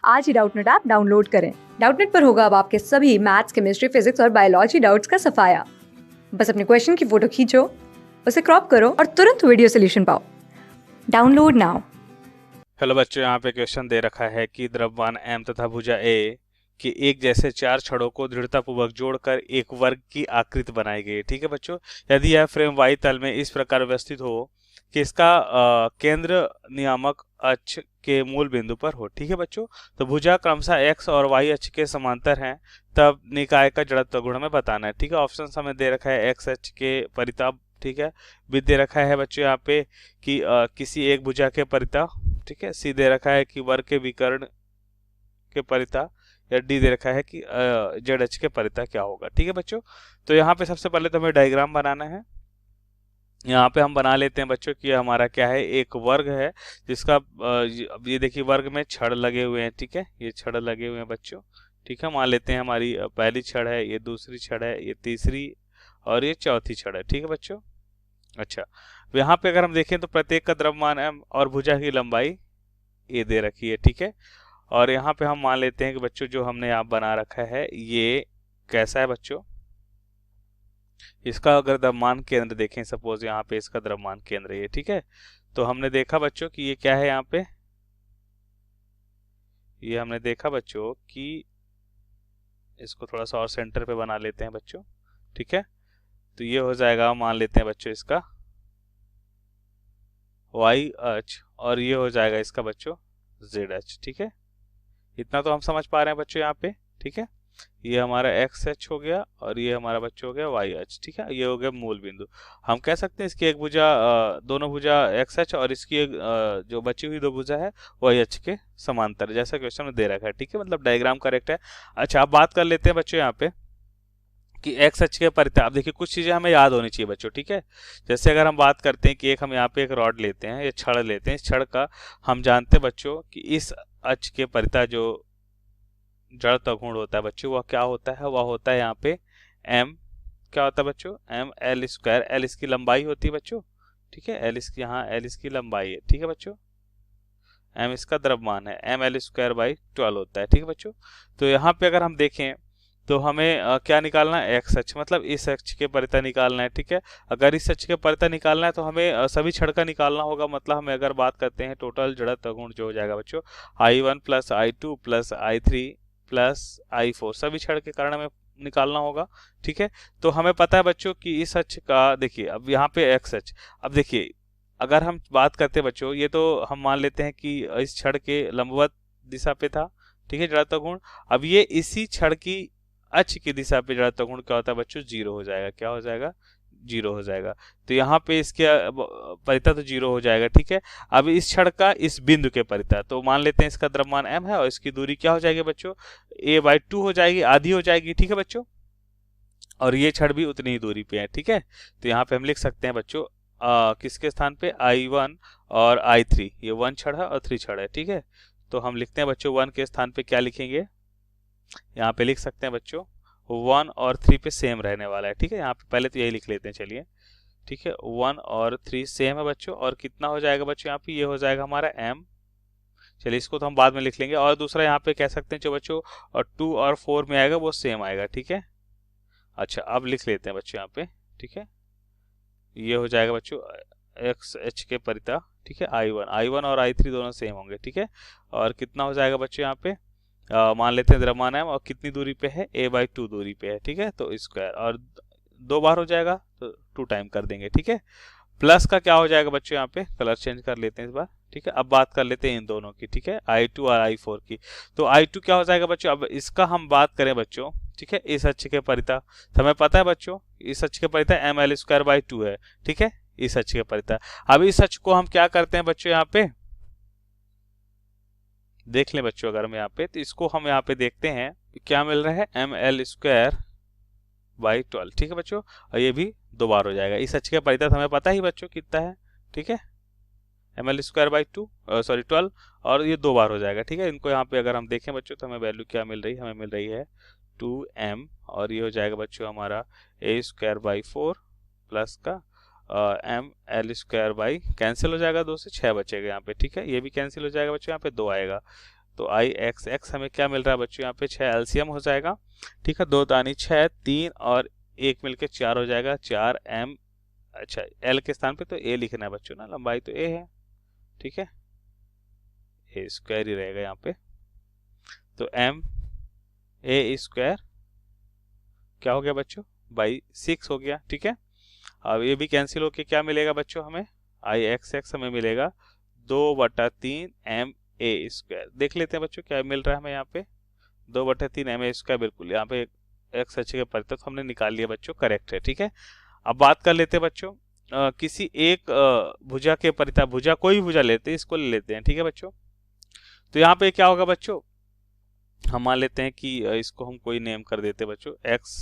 आज ही Doubtnut app download करें। Doubtnut पर होगा अब आपके सभी मैथ्स, केमिस्ट्री, फिजिक्स और बायोलॉजी डाउट्स का सफाया। बस अपने क्वेश्चन की फोटो खींचो, उसे क्रॉप करो और तुरंत वीडियो सोल्यूशन पाओ। Download now. हेलो बच्चों, यहाँ पे क्वेश्चन दे रखा है कि द्रव्यमान m तथा भुजा a के एक जैसे चार छड़ों को दृढ़तापूर्वक जोड़कर एक वर्ग की आकृति बनाई गई है। ठीक है बच्चों, यदि यह फ्रेम y तल में इस प्रकार व्यवस्थित हो कि इसका केंद्र नियामक अक्ष के मूल बिंदु पर हो। ठीक है बच्चों, तो भुजा क्रमशः x और y अक्ष के समांतर हैं, तब निकाय का जड़त्व गुण हमें बताना है। ठीक है, ऑप्शन हमें दे रखा है x अक्ष के परिता, ठीक है, भी दे रखा है बच्चों यहाँ पे कि किसी एक भुजा के परिता, ठीक है, सी दे रखा है कि वर्ग के विकर्ण के परिता, या डी दे रखा है कि जेड एच के परिता क्या होगा। ठीक है बच्चों, तो यहाँ पे सबसे पहले तो हमें डायग्राम बनाना है। यहाँ पे हम बना लेते हैं बच्चों कि हमारा क्या है, एक वर्ग है जिसका अब ये देखिए वर्ग में छड़ लगे हुए हैं। ठीक है, ये छड़ लगे हुए हैं बच्चों। ठीक है, मान लेते हैं हमारी पहली छड़ है, ये दूसरी छड़ है, ये तीसरी और ये चौथी छड़ है। ठीक है बच्चों, अच्छा, यहाँ पे अगर हम देखें तो प्रत्येक का द्रव्यमान m और भुजा की लंबाई a दे रखी है। ठीक है, और यहाँ पे हम मान लेते हैं कि बच्चों जो हमने यहाँ बना रखा है ये कैसा है बच्चों, इसका अगर द्रव्यमान केंद्र देखें, सपोज यहाँ पे इसका द्रव्यमान केंद्र है। ठीक है, तो हमने देखा बच्चों कि ये क्या है, यहाँ पे ये हमने देखा बच्चों कि इसको थोड़ा सा और सेंटर पे बना लेते हैं बच्चों। ठीक है, तो ये हो जाएगा, मान लेते हैं बच्चों इसका y अक्ष और ये हो जाएगा इसका बच्चों z अक्ष। ठीक है, इतना तो हम समझ पा रहे हैं बच्चों यहाँ पे। ठीक है, ये हमारा x अक्ष हो गया और ये हमारा बच्चों हो गया y अक्ष। ठीक है, ये हो गया मूल बिंदु। हम कह सकते हैं इसकी एक भुजा दोनों भुजा x अक्ष और इसकी एक जो बची हुई दो भुजा है y अक्ष के समांतर, जैसा क्वेश्चन में दे रखा है। ठीक है, मतलब डायग्राम करेक्ट है। अच्छा, अब बात कर लेते हैं बच्चों यहाँ पे कि x अक्ष के परिता। अब देखिए कुछ चीजें हमें याद होनी चाहिए बच्चों। ठीक है, जैसे अगर हम बात करते हैं कि एक हम यहाँ पे एक रॉड लेते हैं, ये छड़ लेते हैं, इस छड़ का हम जानते हैं बच्चों कि इस अक्ष के परिता जो जड़त्व गुण होता है बच्चों, वह क्या होता है, वह होता है यहाँ पे m, क्या होता है बच्चों, m l स्क्वायर। l इसकी लंबाई होती है बच्चों। ठीक है, l इसकी, यहाँ l इसकी लंबाई है। ठीक है बच्चों, m इसका द्रव्यमान है, m l स्क्वायर बाई 12 होता है। ठीक है बच्चों, तो यहाँ पे अगर हम देखें तो हमें क्या निकालना है, x अक्ष, मतलब इस अक्ष के परिता निकालना है। ठीक है, अगर इस अक्ष के परिता निकालना है तो हमें सभी छड़ का निकालना होगा। मतलब हमें अगर बात करते हैं टोटल जड़त्व गुण जो हो जाएगा बच्चों I1 plus I2 plus I3 plus I4, सभी छड़ के कारण हमें निकालना होगा। ठीक है, तो हमें पता है बच्चों कि इस अक्ष का, देखिए अब यहाँ पे x अक्ष, अब देखिए अगर हम बात करते हैं बच्चों, ये तो हम मान लेते हैं कि इस छड़ के लंबवत दिशा पे था। ठीक है, जड़त्व गुण। अब ये इसी छड़ की अक्ष की दिशा पे जड़त्व गुण क्या होता है बच्चों, जीरो हो जाएगा। क्या हो जाएगा, जीरो हो जाएगा। तो यहाँ पे इसके परिता तो जीरो हो जाएगा। ठीक है, अब इस छड़ का इस बिंदु के परिता, तो मान लेते हैं इसका द्रव्यमान m है और इसकी दूरी क्या हो जाएगी बच्चों, a/2 हो जाएगी, आधी हो जाएगी। ठीक है बच्चों, और ये छड़ भी उतनी ही दूरी पे है। ठीक है, तो यहाँ पे हम लिख सकते हैं बच्चों किसके स्थान पे, I1 और I3, ये 1 छड़ है और 3 छड़ है। ठीक है, तो हम लिखते हैं बच्चों 1 के स्थान पे क्या लिखेंगे, यहाँ पे लिख सकते हैं बच्चों 1 और 3 पे सेम रहने वाला है। ठीक है, यहाँ पे पहले तो यही लिख लेते हैं, चलिए। ठीक है, 1 और 3 सेम है बच्चों, और कितना हो जाएगा बच्चों यहाँ पे, ये हो जाएगा हमारा m। चलिए इसको तो हम बाद में लिख लेंगे। और दूसरा यहाँ पे कह सकते हैं जो बच्चों और 2 और 4 में आएगा वो सेम आएगा। ठीक है, अच्छा अब लिख लेते हैं बच्चों यहाँ पे। ठीक है, ये हो जाएगा बच्चों x h के परिता। ठीक है, I1 और I3 दोनों सेम होंगे। ठीक है, और कितना हो जाएगा बच्चों यहाँ पे, मान लेते हैं द्रव्यमान है और कितनी दूरी पे है, a/2 दूरी पे है। ठीक है, तो स्क्वायर, और 2 बार हो जाएगा तो 2 टाइम कर देंगे। ठीक है, प्लस का क्या हो जाएगा बच्चों, यहाँ पे कलर चेंज कर लेते हैं इस बार। ठीक है, अब बात कर लेते हैं इन दोनों की। ठीक है, I2 और I4 की, तो I2 क्या हो जाएगा बच्चों, अब इसका हम बात करें बच्चों। ठीक है, इस अक्ष के परिता, तो हमें पता है बच्चों इस अक्ष के परिता ml स्क्वायर बाई 2 है। ठीक है, इस अक्ष के परिता। अब इस अक्ष को हम क्या करते हैं बच्चों, यहाँ पे देख लें बच्चों, अगर हम यहाँ पे, तो इसको हम यहाँ पे देखते हैं क्या मिल रहा है, ml स्क्वायर बाई 12। ठीक है बच्चों, और ये भी 2 बार हो जाएगा। इस अक्ष के परिता हमें पता ही बच्चों कितना है। ठीक है, ml स्क्वायर बाई 2 सॉरी 12, और ये 2 बार हो जाएगा। ठीक है, इनको यहाँ पे अगर हम देखें बच्चों तो हमें वैल्यू क्या मिल रही है, हमें मिल रही है 2m, और ये हो जाएगा बच्चों हमारा a स्क्वायर बाई 4 प्लस का ml स्क्वायर बाई, कैंसिल हो जाएगा 2 से 6 बचेगा यहाँ पे। ठीक है, ये भी कैंसिल हो जाएगा बच्चों, यहाँ पे 2 आएगा, तो आई एक्स एक्स हमें क्या मिल रहा है बच्चों यहाँ पे 6 एलसीएम हो जाएगा, ठीक है। 2 दानी 6, 3 और 1 मिलके 4 हो जाएगा, 4 एम। अच्छा एल के स्थान पे तो ए लिखना है बच्चों ना, लंबाई तो ए है, ठीक है, ए स्क्वायर ही रहेगा यहाँ पे। तो एम ए स्क्वायर क्या हो गया बच्चों, बाई 6 हो गया, ठीक है। अब ये भी कैंसिल होके क्या मिलेगा बच्चों, हमें आई एक्स एक्स हमें मिलेगा 2/3 एम ए स्क्वायर। देख लेते हैं बच्चों क्या मिल रहा है हमें यहाँ पे, 2/3 एम ए स्क्वायर, बिल्कुल यहाँ पे एक्स अच्छे के परितः तो हमने निकाल लिया बच्चों, करेक्ट है, ठीक है। अब बात कर लेते हैं बच्चों किसी एक भुजा के परितः, भुजा कोई भी भुजा लेते हैं, इसको ले लेते हैं, ठीक है बच्चों। तो यहाँ पे क्या होगा बच्चों, हम मान लेते हैं कि इसको हम कोई नेम कर देते हैं बच्चों एक्स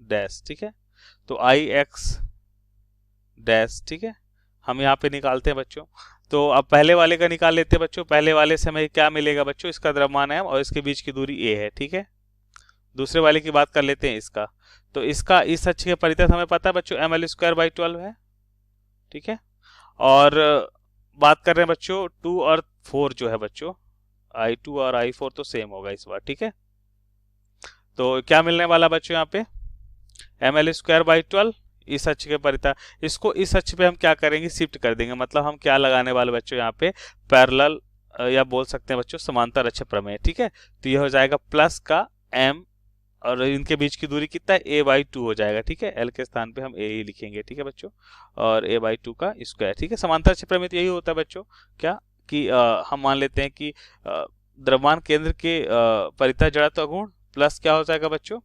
डैश, ठीक है। तो आई एक्स डैश, ठीक है, हम यहाँ पे निकालते हैं बच्चों। तो अब पहले वाले का निकाल लेते हैं बच्चों। पहले वाले से हमें क्या मिलेगा बच्चों, इसका द्रव्यमान m और इसके बीच की दूरी a है, ठीक है। दूसरे वाले की बात कर लेते हैं इसका, तो इसका इस अक्ष के परितः हमें पता है बच्चों ml²/12 है, ठीक है। और बात कर रहे हैं बच्चों 2 और 4 जो है बच्चों, I2 और I4 तो सेम होगा इस बार, ठीक है। तो क्या मिलने वाला बच्चों यहाँ पे ml²/12 इस अक्ष के परितः, इसको इस अक्ष पे हम क्या करेंगे, शिफ्ट कर देंगे। मतलब हम क्या लगाने वाले बच्चों यहाँ पे पैरेलल या बोल सकते हैं बच्चों समांतर अक्ष प्रमेय, ठीक है। तो ये हो जाएगा प्लस का m और इनके बीच की दूरी कितना है a/2 हो जाएगा, ठीक है। l के स्थान पे हम a ही लिखेंगे, ठीक है बच्चों, और a/2 का स्क्वायर, ठीक है। समांतर अक्ष प्रमेय तो यही होता है बच्चों, क्या कि हम मान लेते हैं कि द्रव्यमान केंद्र के परितः जड़त्व गुण प्लस क्या हो जाएगा बच्चों,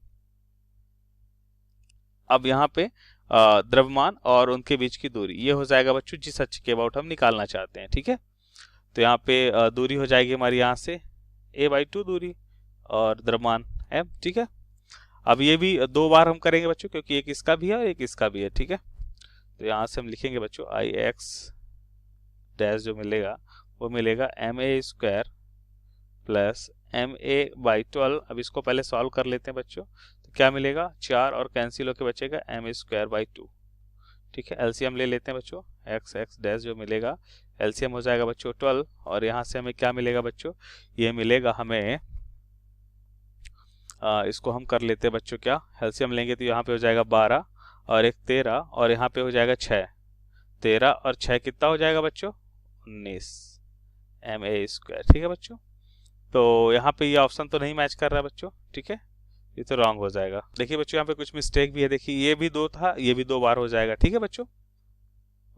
अब यहाँ पे द्रव्यमान और उनके बीच की दूरी, ये हो जाएगा बच्चों जिस अक्ष के अबाउट हम निकालना चाहते हैं, ठीक है। तो यहाँ पे दूरी हो जाएगी हमारी यहाँ से a/2 दूरी और द्रव्यमान m, ठीक है। अब ये भी 2 बार हम करेंगे बच्चों, क्योंकि एक इसका भी है और एक इसका भी है, ठीक है। तो यहाँ से हम लिखेंगे बच्चों आई एक्स डैश जो मिलेगा वो मिलेगा ma² प्लस ma/12। अब इसको पहले सॉल्व कर लेते हैं बच्चों, तो क्या मिलेगा 4 और कैंसिल होके बचेगा m²/2, ठीक है। एलसीएम ले लेते हैं बच्चों, एक्स एक्स डैश जो मिलेगा एलसीएम हो जाएगा बच्चों 12, और यहाँ से हमें क्या मिलेगा बच्चों, ये मिलेगा हमें इसको हम कर लेते हैं बच्चों, क्या एलसीएम लेंगे तो यहाँ पे हो जाएगा 12 और एक 13 और यहाँ पे हो जाएगा 6, 13 और 6 कितना हो जाएगा बच्चों 19 ma², ठीक है बच्चों। तो यहाँ पे ये ऑप्शन तो नहीं मैच कर रहा है बच्चों, ठीक है, ये तो रॉन्ग हो जाएगा। देखिए बच्चों यहाँ पे कुछ मिस्टेक भी है, देखिए ये भी 2 था, ये भी 2 बार हो जाएगा, ठीक है बच्चों।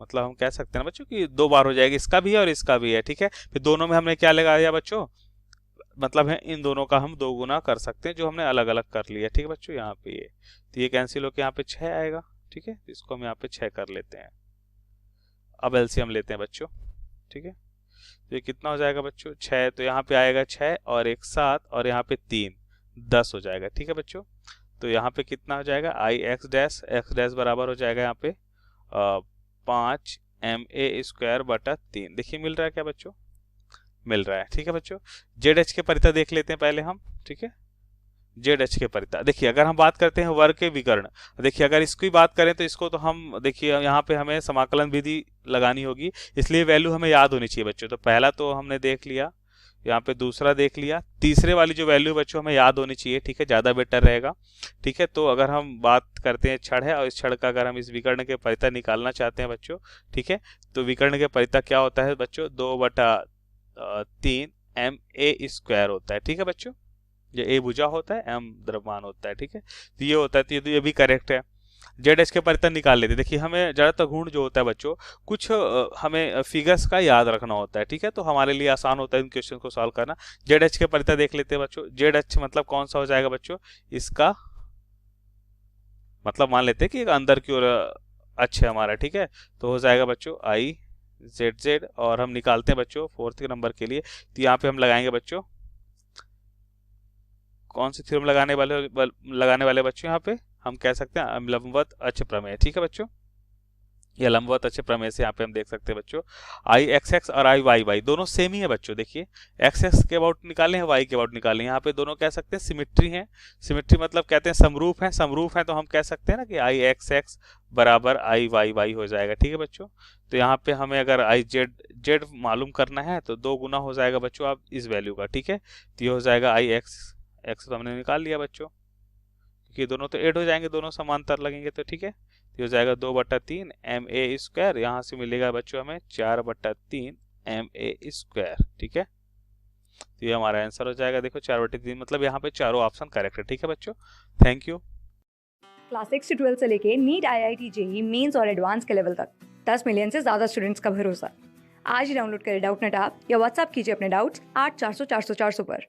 मतलब हम कह सकते हैं बच्चों कि 2 बार हो जाएगा, इसका भी है और इसका भी है, ठीक है। फिर दोनों में हमने क्या लगा दिया बच्चों, मतलब है इन दोनों का हम 2 गुना कर सकते हैं, जो हमने अलग अलग कर लिया, ठीक है बच्चों। यहाँ पे ये तो ये कैंसिल होकर यहाँ पे 6 आएगा, ठीक है। इसको हम यहाँ पे 6 कर लेते हैं। अब एलसीएम लेते हैं बच्चों, ठीक है। तो ये कितना हो जाएगा बच्चों 6, तो यहाँ पे आएगा 6 और एक 7 और यहाँ पे 3 10 हो जाएगा, ठीक है बच्चों। तो यहाँ पे कितना हो जाएगा आई एक्स डैश बराबर हो जाएगा यहाँ पे 5 ma²/3। देखिए मिल रहा है क्या बच्चों, मिल रहा है, ठीक है बच्चों। जेड एच के परितः देख लेते हैं पहले हम, ठीक है। जेड एच के परितः देखिए, अगर हम बात करते हैं वर्ग के विकर्ण, देखिए अगर इसकी बात करें तो इसको तो हम देखिए यहाँ पे हमें समाकलन विधि लगानी होगी, इसलिए वैल्यू हमें याद होनी चाहिए बच्चों। तो पहला तो हमने देख लिया, यहाँ पे दूसरा देख लिया, तीसरे वाली जो वैल्यू बच्चों हमें याद होनी चाहिए, ठीक है, ज़्यादा बेटर रहेगा, ठीक है। तो अगर हम बात करते हैं छड़ है और इस छड़ का अगर हम इस विकर्ण के परितः निकालना चाहते हैं बच्चों, ठीक है, तो विकर्ण के परितः क्या होता है बच्चों 2/3 ma² होता है, ठीक है बच्चों। ये ए भुजा होता है, m द्रव्यमान होता है, ठीक है। तो ये होता है, तो ये भी करेक्ट है। जेड एच के परितः निकाल लेते, देखिए हमें जड़त्व गुण जो होता है बच्चों, कुछ हमें फिगर्स का याद रखना होता है, ठीक है। तो हमारे लिए आसान होता है इन क्वेश्चन को सॉल्व करना। जेड एच के परितः देख लेते हैं बच्चों, जेड एच मतलब कौन सा हो जाएगा बच्चों, इसका मतलब मान लेते हैं कि एक अंदर की ओर अक्ष है हमारा, ठीक है। तो हो जाएगा बच्चों आई जेड जेड, और हम निकालते हैं बच्चों 4th नंबर के लिए, तो यहाँ पे हम लगाएंगे बच्चों कौन सी थ्योरम लगाने वाले बच्चों, यहाँ पे हम कह सकते हैं लंबवत अक्ष प्रमेय, ठीक है बच्चों। ये लंबवत अच्छे प्रमेय से यहाँ पे हम देख सकते हैं बच्चों, आई एक्स एक्स और आई वाई वाई दोनों सेम ही है बच्चों। देखिए एक्स एक्स के अबाउट निकाले हैं, वाई के अबाउट निकाले हैं, यहाँ पे दोनों कह सकते हैं सिमिट्री हैं। सिमिट्री मतलब कहते हैं समरूप हैं, समरूप हैं तो हम कह सकते हैं ना कि आई एक्स एक्स बराबर आई वाई वाई हो जाएगा। ठीक है बच्चों, तो यहाँ पे हमें अगर आई जेड जेड मालूम करना है तो 2 गुना हो जाएगा बच्चों आप इस वैल्यू का। ठीक है, तो ये हो जाएगा आई एक्स एक्स तो हमने निकाल लिया बच्चों, क्योंकि दोनों तो ऐड हो जाएंगे, दोनों समांतर लगेंगे तो। ठीक है, तो हो जाएगा 2/3 एम ए स्क्वायर, यहाँ से मिलेगा बच्चों हमें 4/3 एम ए स्क्वायर। ठीक है, तो ये हमारा आंसर हो जाएगा। देखो 4/3 मतलब यहाँ पे चारों ऑप्शन करेक्ट है। ठीक है बच्चों, थैंक यू। क्लास 6 से 12 से लेके नीट, IIT, जेई मेंस और एडवांस के लेवल तक 10 मिलियन से ज़्यादा स्टूडेंट्स का भरोसा। आज ही डाउनलोड करें डाउटनेट ऐप या व्हाट्सएप कीजिए अपने डाउट्स 8400 400 400 पर।